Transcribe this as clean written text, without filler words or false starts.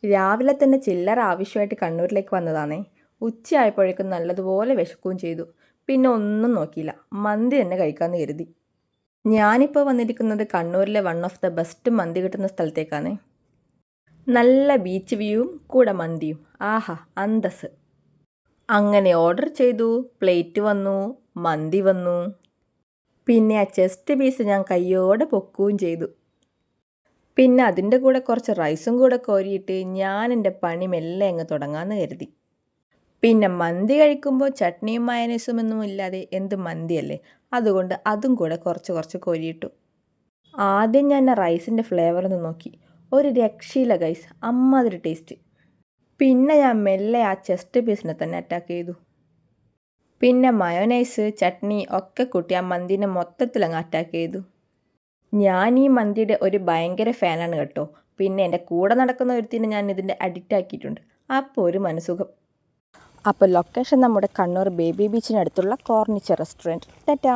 രാവിലെ തന്നെ ചില്ലറ ആവശ്യമായിട്ട് കണ്ണൂരിലേക്ക് വന്നതാണേ. ഉച്ചയായപ്പോഴേക്കും നല്ലതുപോലെ വിശക്കുകയും ചെയ്തു. പിന്നെ ഒന്നും നോക്കിയില്ല, മന്തി തന്നെ കഴിക്കാമെന്ന് കരുതി. ഞാനിപ്പോൾ വന്നിരിക്കുന്നത് കണ്ണൂരിലെ വൺ ഓഫ് ദ ബെസ്റ്റ് മന്തി കിട്ടുന്ന സ്ഥലത്തേക്കാണ്. നല്ല ബീച്ച് വ്യൂവും കൂടെ മന്തിയും, ആഹാ അന്തസ്. അങ്ങനെ ഓർഡർ ചെയ്തു, പ്ലേറ്റ് വന്നു, മന്തി വന്നു. പിന്നെ ആ ചെസ്റ്റ് പീസ് ഞാൻ കയ്യോടെ പൊക്കുകയും ചെയ്തു. പിന്നെ അതിൻ്റെ കൂടെ കുറച്ച് റൈസും കൂടെ കോരിയിട്ട് ഞാൻ എൻ്റെ പണി മെല്ലെ അങ്ങ് തുടങ്ങാമെന്ന് കരുതി. പിന്നെ മന്തി കഴിക്കുമ്പോൾ ചട്നിയും മയനൈസും ഒന്നും ഇല്ലാതെ എന്ത് മന്തിയല്ലേ, അതുകൊണ്ട് അതും കൂടെ കുറച്ച് കുറച്ച് കോരിയിട്ടു. ആദ്യം ഞാൻ റൈസിൻ്റെ ഫ്ലേവർ ഒന്ന് നോക്കി, ഒരു രക്ഷയില്ല ഗൈസ്, അമ്മാതിരി ടേസ്റ്റ്. പിന്നെ ഞാൻ മെല്ലെ ആ ചെസ്റ്റ് പീസിനെ തന്നെ അറ്റാക്ക് ചെയ്തു. പിന്നെ മയോനൈസ്, ചട്നി ഒക്കെ കൂട്ടി ആ മന്തിനെ മൊത്തത്തിൽ അങ്ങ് അറ്റാക്ക് ചെയ്തു. ഞാൻ ഈ മന്തിയുടെ ഒരു ഭയങ്കര ഫാനാണ് കേട്ടോ. പിന്നെ എൻ്റെ കൂടെ നടക്കുന്ന ഒരുത്തിനെ ഞാൻ ഇതിൻ്റെ അഡിക്റ്റ് ആക്കിയിട്ടുണ്ട്. അപ്പോൾ ഒരു മനസുഖം. അപ്പോൾ ലൊക്കേഷൻ നമ്മുടെ കണ്ണൂർ ബേബി ബീച്ചിനടുത്തുള്ള കോർണിച്ചർ റെസ്റ്റോറൻറ്റ്. ടാറ്റാ.